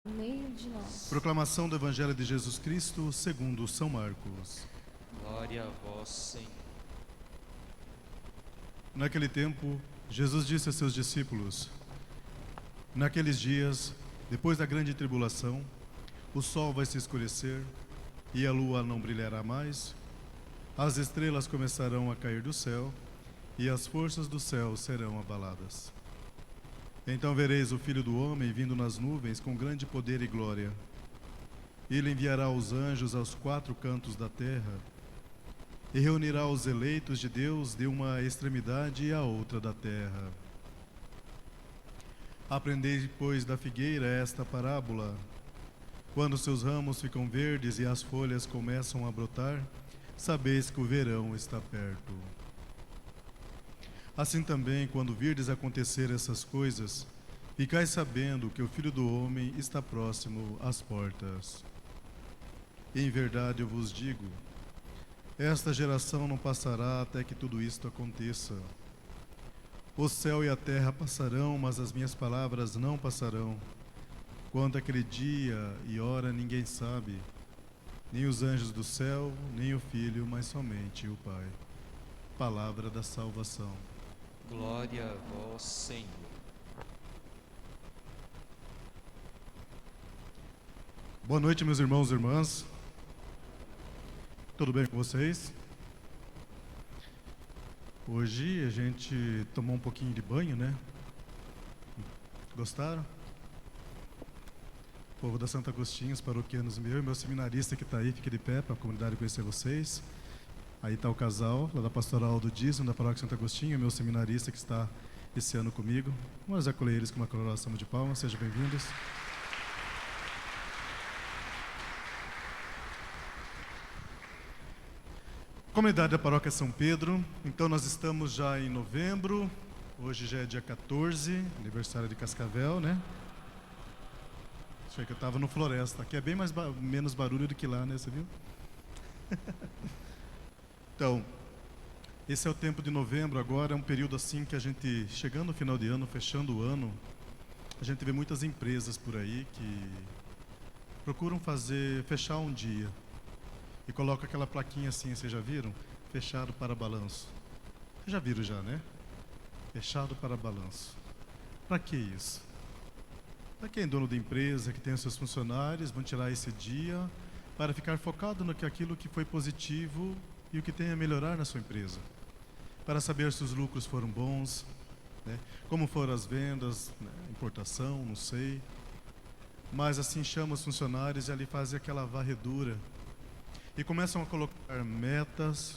meio de nós. Proclamação do Evangelho de Jesus Cristo segundo São Marcos. Glória a vós, Senhor. Naquele tempo, Jesus disse a seus discípulos: naqueles dias, depois da grande tribulação, o sol vai se escurecer e a lua não brilhará mais, as estrelas começarão a cair do céu e as forças do céu serão abaladas. Então vereis o Filho do Homem vindo nas nuvens com grande poder e glória. Ele enviará os anjos aos quatro cantos da terra e reunirá os eleitos de Deus de uma extremidade à outra da terra. Aprendei, pois, da figueira esta parábola. Quando seus ramos ficam verdes e as folhas começam a brotar, sabeis que o verão está perto. Assim também, quando virdes acontecer essas coisas, ficai sabendo que o Filho do Homem está próximo às portas. Em verdade eu vos digo, esta geração não passará até que tudo isto aconteça. O céu e a terra passarão, mas as minhas palavras não passarão. Quanto àquele dia e hora ninguém sabe, nem os anjos do céu, nem o Filho, mas somente o Pai. Palavra da salvação. Glória a vós, Senhor. Boa noite, meus irmãos e irmãs. Tudo bem com vocês? Hoje a gente tomou um pouquinho de banho, né? Gostaram? O povo da Santo Agostinho, os paroquianos meu seminarista que está aí, fique de pé para a comunidade conhecer vocês. Aí está o casal, lá da Pastoral do Dízimo, da Paróquia Santo Agostinho, meu seminarista que está esse ano comigo. Vamos acolher eles com uma coroação de palmas, sejam bem-vindos. Comunidade da Paróquia São Pedro, então nós estamos já em novembro, hoje já é dia 14, aniversário de Cascavel, né? Achei que eu estava no Floresta, aqui é bem menos barulho do que lá, né, você viu? Então, esse é o tempo de novembro agora, é um período assim que a gente, chegando no final de ano, fechando o ano, a gente vê muitas empresas por aí que procuram fechar um dia e coloca aquela plaquinha assim, vocês já viram? Fechado para balanço. Vocês já viram já, né? Fechado para balanço. Para que isso? Para quem é dono da empresa, que tem os seus funcionários, vão tirar esse dia para ficar focado naquilo que foi positivo e o que tem a melhorar na sua empresa. Para saber se os lucros foram bons, né? Como foram as vendas, né? Importação, não sei. Mas assim chama os funcionários e ali fazem aquela varredura. E começam a colocar metas,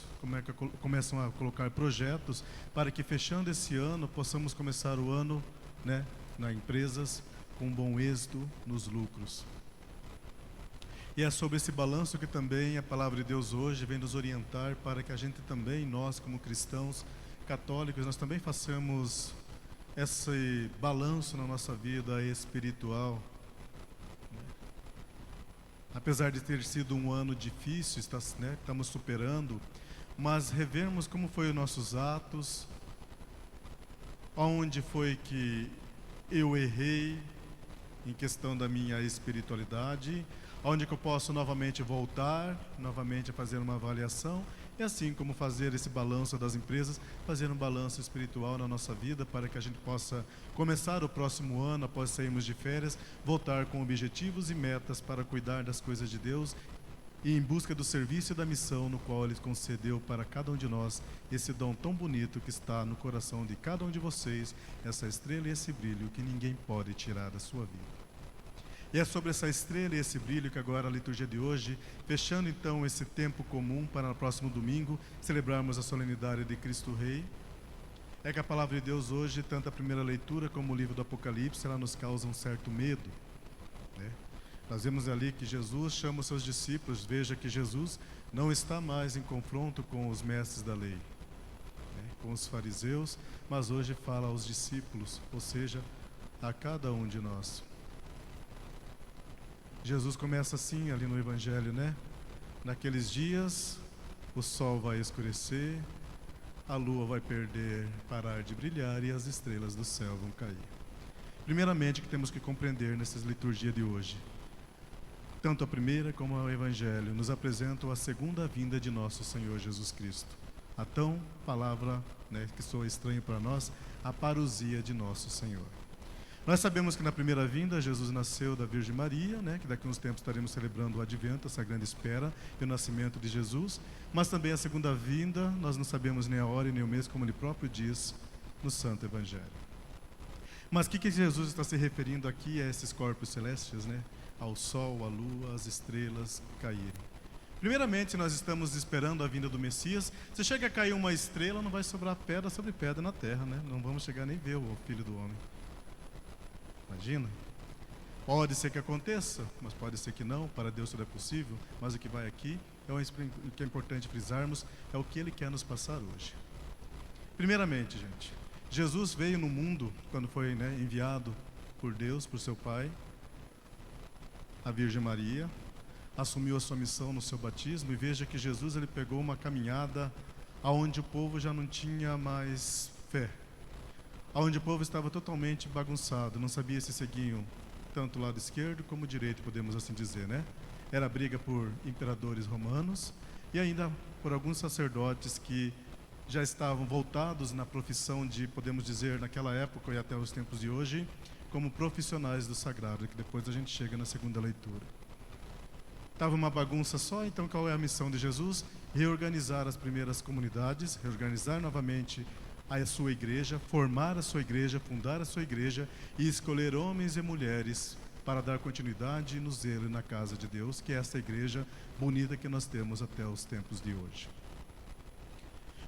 começam a colocar projetos para que fechando esse ano possamos começar o ano, né, nas empresas com um bom êxito nos lucros. E é sobre esse balanço que também a palavra de Deus hoje vem nos orientar para que a gente também, nós como cristãos católicos, nós também façamos esse balanço na nossa vida espiritual. Apesar de ter sido um ano difícil, estamos superando, mas revermos como foi os nossos atos, onde foi que eu errei em questão da minha espiritualidade, onde que eu posso novamente voltar, novamente fazer uma avaliação, e assim como fazer esse balanço das empresas, fazer um balanço espiritual na nossa vida, para que a gente possa começar o próximo ano, após sairmos de férias, voltar com objetivos e metas para cuidar das coisas de Deus e em busca do serviço e da missão no qual Ele concedeu para cada um de nós esse dom tão bonito que está no coração de cada um de vocês, essa estrela e esse brilho que ninguém pode tirar da sua vida. E é sobre essa estrela e esse brilho que agora a liturgia de hoje, fechando então esse tempo comum para o próximo domingo, celebrarmos a solenidade de Cristo Rei, é que a palavra de Deus hoje, tanto a primeira leitura como o livro do Apocalipse, ela nos causa um certo medo, né? Nós vemos ali que Jesus chama os seus discípulos, veja que Jesus não está mais em confronto com os mestres da lei, né, com os fariseus, mas hoje fala aos discípulos, ou seja, a cada um de nós. Jesus começa assim ali no Evangelho, né? Naqueles dias o sol vai escurecer, a lua vai parar de brilhar e as estrelas do céu vão cair. primeiramente, que temos que compreender nessa liturgia de hoje. Tanto a primeira como o Evangelho nos apresentam a segunda vinda de nosso Senhor Jesus Cristo. A tão palavra, que soa estranho para nós, a parousia de nosso Senhor. Nós sabemos que na primeira vinda Jesus nasceu da Virgem Maria, que daqui a uns tempos estaremos celebrando o Advento, essa grande espera e o nascimento de Jesus. Mas também a segunda vinda, nós não sabemos nem a hora e nem o mês, como ele próprio diz no Santo Evangelho. Mas o que Jesus está se referindo aqui a esses corpos celestes, ao sol, à lua, às estrelas caírem? Primeiramente, nós estamos esperando a vinda do Messias. Se chega a cair uma estrela, não vai sobrar pedra sobre pedra na terra, Não vamos chegar nem ver o Filho do Homem. Imagina? Pode ser que aconteça, mas pode ser que não. Para Deus tudo é possível. Mas o que vai aqui, o que é importante frisarmos, é o que Ele quer nos passar hoje. Primeiramente, gente, Jesus veio no mundo, quando foi enviado por Deus, por seu Pai, a Virgem Maria, assumiu a sua missão no seu batismo, e veja que Jesus ele pegou uma caminhada aonde o povo já não tinha mais fé, aonde o povo estava totalmente bagunçado, não sabia se seguiam tanto o lado esquerdo como o direito, podemos assim dizer, Era briga por imperadores romanos e ainda por alguns sacerdotes que já estavam voltados na profissão de, podemos dizer, naquela época e até os tempos de hoje, como profissionais do sagrado, que depois a gente chega na segunda leitura. Estava uma bagunça só, então qual é a missão de Jesus? Reorganizar as primeiras comunidades, reorganizar novamente a sua igreja, formar a sua igreja, fundar a sua igreja e escolher homens e mulheres para dar continuidade no zelo e na casa de Deus, que é essa igreja bonita que nós temos até os tempos de hoje.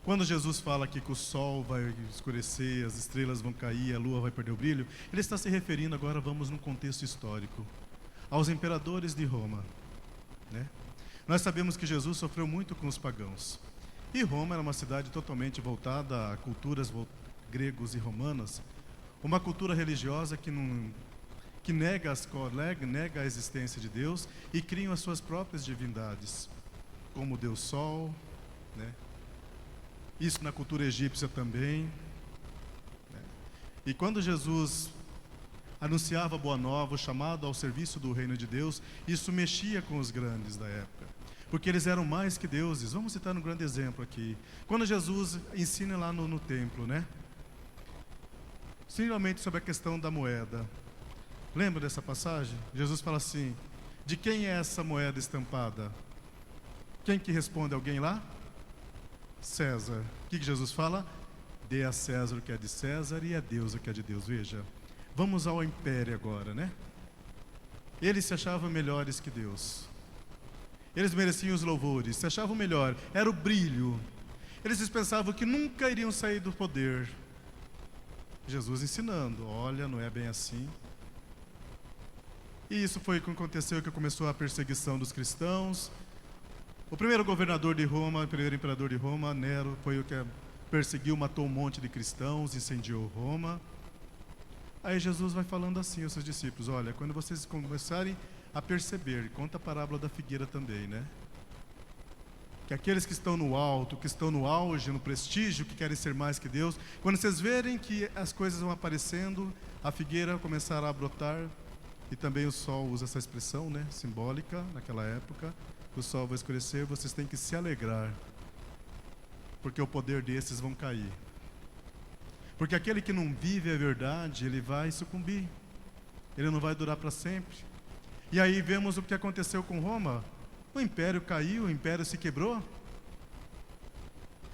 Quando Jesus fala aqui que o sol vai escurecer, as estrelas vão cair, a lua vai perder o brilho, ele está se referindo, agora vamos num contexto histórico, aos imperadores de Roma. Nós sabemos que Jesus sofreu muito com os pagãos. E Roma era uma cidade totalmente voltada a culturas gregos e romanas, uma cultura religiosa que nega a existência de Deus e criam as suas próprias divindades, como o Deus Sol, Isso na cultura egípcia também. E quando Jesus anunciava a boa nova, o chamado ao serviço do reino de Deus, isso mexia com os grandes da época, porque eles eram mais que deuses. Vamos citar um grande exemplo aqui. Quando Jesus ensina lá no templo, Simplesmente sobre a questão da moeda. Lembra dessa passagem? Jesus fala assim: de quem é essa moeda estampada? Quem que responde? Alguém lá? César. O que Jesus fala? Dê a César o que é de César e a Deus o que é de Deus. Veja, vamos ao império agora, Eles se achavam melhores que Deus. Eles mereciam os louvores, se achavam melhor, era o brilho. Eles pensavam que nunca iriam sair do poder. Jesus ensinando: olha, não é bem assim. E isso foi o que aconteceu, que começou a perseguição dos cristãos. O primeiro governador de Roma, o primeiro imperador de Roma, Nero, foi o que perseguiu, matou um monte de cristãos, incendiou Roma. Aí Jesus vai falando assim aos seus discípulos: olha, quando vocês começarem a perceber, conta a parábola da figueira também, que aqueles que estão no alto, que estão no auge, no prestígio, que querem ser mais que Deus, quando vocês verem que as coisas vão aparecendo, a figueira começará a brotar, e também o sol usa essa expressão, simbólica, naquela época, o sol vai escurecer, vocês têm que se alegrar, porque o poder desses vão cair. Porque aquele que não vive a verdade, ele vai sucumbir, ele não vai durar para sempre. E aí vemos o que aconteceu com Roma. O império caiu, o império se quebrou.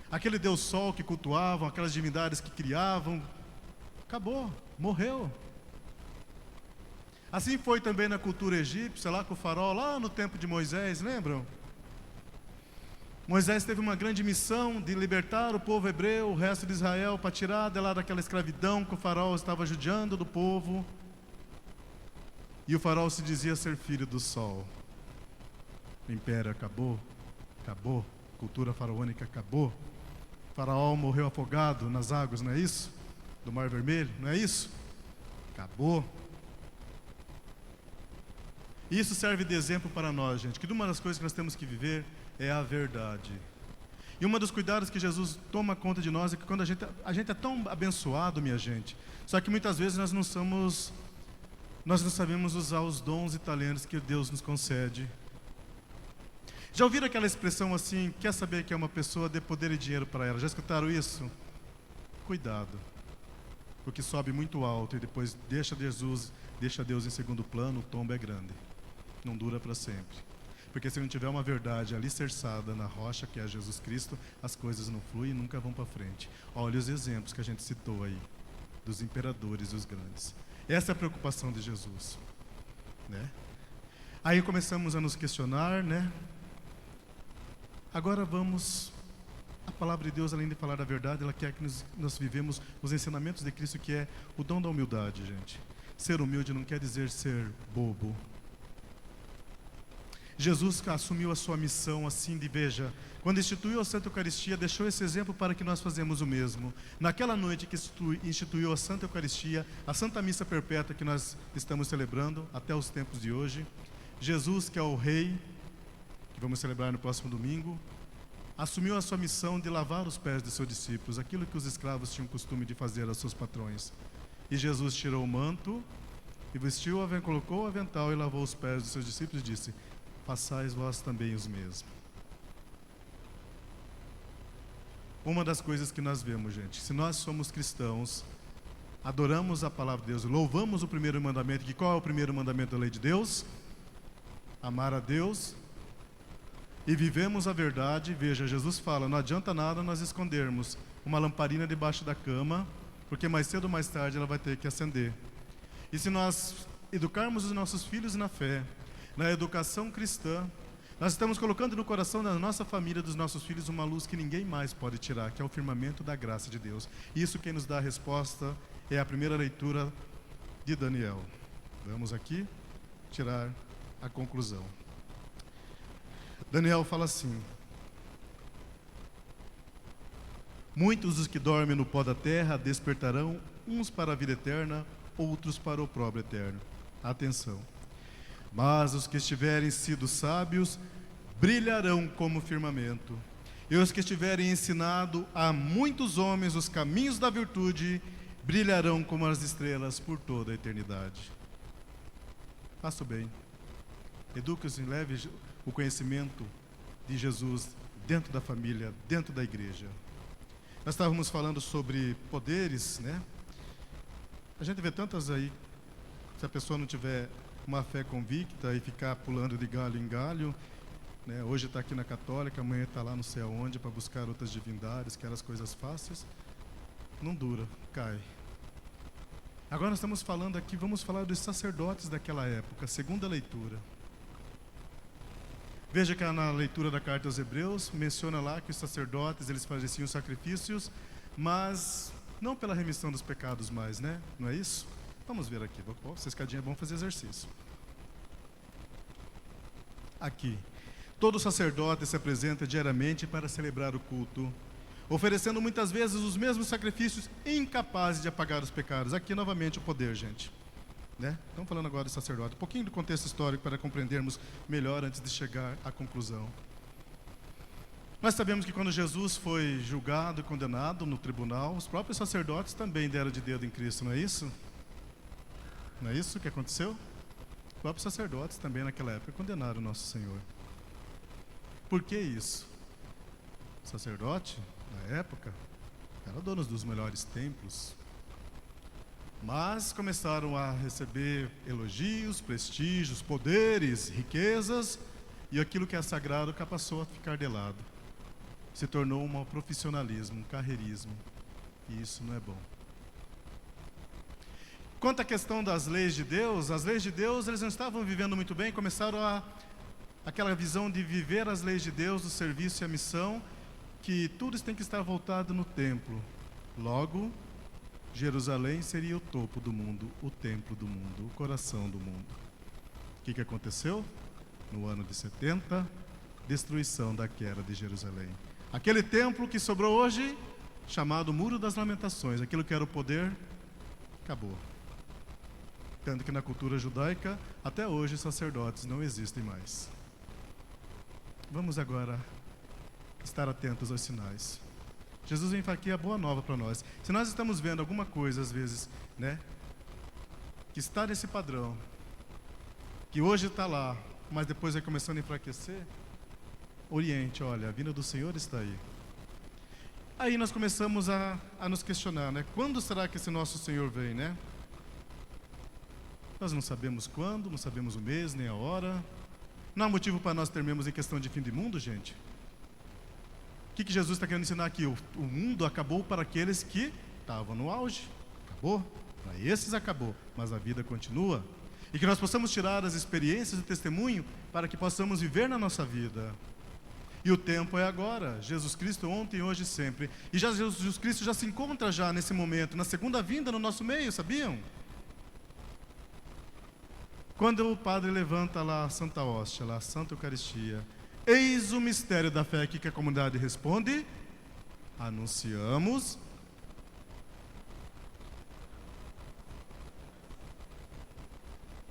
Aquele Deus Sol que cultuavam, aquelas divindades que criavam, acabou, morreu. Assim foi também na cultura egípcia, lá com o faraó, lá no tempo de Moisés, lembram? Moisés teve uma grande missão de libertar o povo hebreu, o resto de Israel, para tirar de lá daquela escravidão que o faraó estava judiando do povo. E o faraó se dizia ser filho do sol. O império acabou, a cultura faraônica acabou. O faraó morreu afogado nas águas, não é isso? Do Mar Vermelho, não é isso? Acabou. Isso serve de exemplo para nós, gente, que uma das coisas que nós temos que viver é a verdade. E um dos cuidados que Jesus toma conta de nós é que quando a gente é tão abençoado, minha gente, só que muitas vezes nós não sabemos usar os dons e talentos que Deus nos concede. Já ouviram aquela expressão assim, quer saber que é uma pessoa, dê poder e dinheiro para ela? Já escutaram isso? Cuidado, porque sobe muito alto e depois deixa Deus em segundo plano, o tombo é grande, não dura para sempre. Porque se não tiver uma verdade alicerçada na rocha, que é Jesus Cristo, as coisas não fluem e nunca vão para frente. Olha os exemplos que a gente citou aí, dos imperadores e os grandes. Essa é a preocupação de Jesus, né? Aí começamos a nos questionar, né? Agora a palavra de Deus, além de falar a verdade, ela quer que nós vivemos os ensinamentos de Cristo, que é o dom da humildade, gente. Ser humilde não quer dizer ser bobo. Jesus assumiu a sua missão assim veja, quando instituiu a Santa Eucaristia, deixou esse exemplo para que nós fazemos o mesmo. Naquela noite que instituiu a Santa Eucaristia, a Santa Missa Perpétua que nós estamos celebrando até os tempos de hoje, Jesus, que é o Rei, que vamos celebrar no próximo domingo, assumiu a sua missão de lavar os pés de seus discípulos, aquilo que os escravos tinham costume de fazer aos seus patrões. E Jesus tirou o manto, e colocou o avental e lavou os pés dos seus discípulos e disse: façais vós também os mesmos. Uma das coisas que nós vemos, gente, se nós somos cristãos, adoramos a palavra de Deus, louvamos o primeiro mandamento, que qual é o primeiro mandamento da lei de Deus? Amar a Deus e vivemos a verdade. Veja, Jesus fala, não adianta nada nós escondermos uma lamparina debaixo da cama, porque mais cedo ou mais tarde ela vai ter que acender. E se nós educarmos os nossos filhos na fé, na educação cristã, nós estamos colocando no coração da nossa família, dos nossos filhos, uma luz que ninguém mais pode tirar, que é o firmamento da graça de Deus. Isso quem nos dá a resposta é a primeira leitura de Daniel. Vamos aqui tirar a conclusão. Daniel fala assim: muitos dos que dormem no pó da terra despertarão, uns para a vida eterna, outros para o opróbrio eterno. Atenção. Mas os que estiverem sido sábios brilharão como firmamento, e os que estiverem ensinado a muitos homens os caminhos da virtude brilharão como as estrelas por toda a eternidade. Faça o bem, eduque-se e leve o conhecimento de Jesus dentro da família, dentro da igreja. Nós estávamos falando sobre poderes, né? A gente vê tantas aí, se a pessoa não tiver uma fé convicta e ficar pulando de galho em galho, né? Hoje está aqui na Católica, amanhã está lá não sei aonde para buscar outras divindades, aquelas coisas fáceis, não dura, cai. Agora nós estamos falando aqui, vamos falar dos sacerdotes daquela época, segunda leitura. Veja que na leitura da carta aos Hebreus, menciona lá que os sacerdotes, eles faziam sacrifícios, mas não pela remissão dos pecados mais, né? Não é isso? Vamos ver aqui. Essa escadinha é bom fazer exercício. Aqui. Todo sacerdote se apresenta diariamente para celebrar o culto, oferecendo muitas vezes os mesmos sacrifícios, incapazes de apagar os pecados. Aqui novamente o poder, gente. Né? Estamos falando agora de sacerdote. Um pouquinho do contexto histórico para compreendermos melhor antes de chegar à conclusão. Nós sabemos que quando Jesus foi julgado e condenado no tribunal, os próprios sacerdotes também deram de dedo em Cristo, não é isso? Não é isso que aconteceu? Os próprios sacerdotes também naquela época condenaram o nosso Senhor. Por que isso? O sacerdote, na época, era dono dos melhores templos, mas começaram a receber elogios, prestígios, poderes, riquezas, e aquilo que é sagrado passou a ficar de lado. Se tornou um profissionalismo, um carreirismo, e isso não é bom. Quanto à questão das leis de Deus, as leis de Deus, eles não estavam vivendo muito bem, começaram aquela visão de viver as leis de Deus, o serviço e a missão, que tudo tem que estar voltado no templo. Logo, Jerusalém seria o topo do mundo, o templo do mundo, o coração do mundo. O que aconteceu? No ano de 70, destruição da queda de Jerusalém. Aquele templo que sobrou hoje, chamado Muro das Lamentações, aquilo que era o poder, acabou. Tanto que na cultura judaica, até hoje, sacerdotes não existem mais. Vamos agora estar atentos aos sinais. Jesus vem aqui a boa nova para nós. Se nós estamos vendo alguma coisa, às vezes, né, que está nesse padrão, que hoje está lá, mas depois vai começando a enfraquecer, oriente, olha, a vinda do Senhor está aí. Aí nós começamos a nos questionar, né? Quando será que esse nosso Senhor vem, né? Nós não sabemos quando, não sabemos o mês, nem a hora. Não há motivo para nós termos em questão de fim de mundo, gente. O que Jesus está querendo ensinar aqui? O mundo acabou para aqueles que estavam no auge. Acabou. Para esses acabou. Mas a vida continua. E que nós possamos tirar as experiências e testemunho para que possamos viver na nossa vida. E o tempo é agora. Jesus Cristo ontem, hoje e sempre. E Jesus Cristo já se encontra já nesse momento, na segunda vinda no nosso meio, sabiam? Quando o padre levanta lá a Santa Hóstia, lá a Santa Eucaristia, eis o mistério da fé aqui que a comunidade responde, anunciamos.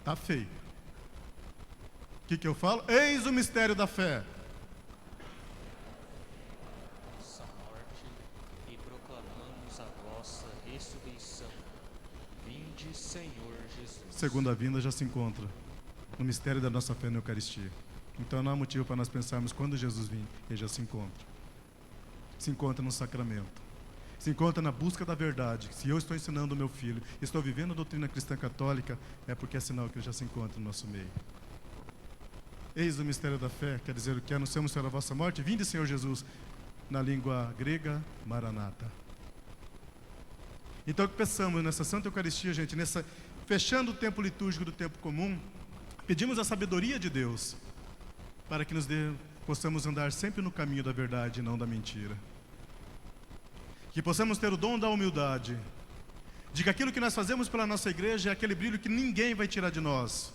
Tá feio. O que eu falo? Eis o mistério da fé. Nossa morte e proclamamos a vossa ressurreição. Vinde, Senhor Jesus. Segunda vinda já se encontra no mistério da nossa fé na Eucaristia. Então não há motivo para nós pensarmos quando Jesus vir, ele já se encontra. Se encontra no sacramento. Se encontra na busca da verdade. Se eu estou ensinando o meu filho, estou vivendo a doutrina cristã católica, é porque é sinal que ele já se encontra no nosso meio. Eis o mistério da fé, quer dizer, o que anunciamos será a vossa morte. Vinde, Senhor Jesus, na língua grega, Maranata. Então o que pensamos nessa Santa Eucaristia, gente, fechando o tempo litúrgico do tempo comum, pedimos a sabedoria de Deus, para que possamos andar sempre no caminho da verdade e não da mentira. Que possamos ter o dom da humildade, de que aquilo que nós fazemos pela nossa igreja é aquele brilho que ninguém vai tirar de nós.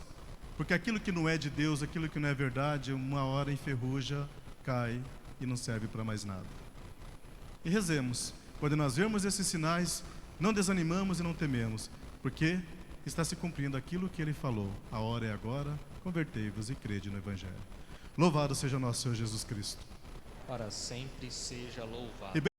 Porque aquilo que não é de Deus, aquilo que não é verdade, uma hora enferruja, cai e não serve para mais nada. E rezemos. Quando nós vemos esses sinais, não desanimamos e não tememos, porque está se cumprindo aquilo que Ele falou. A hora é agora, convertei-vos e crede no Evangelho. Louvado seja nosso Senhor Jesus Cristo. Para sempre seja louvado.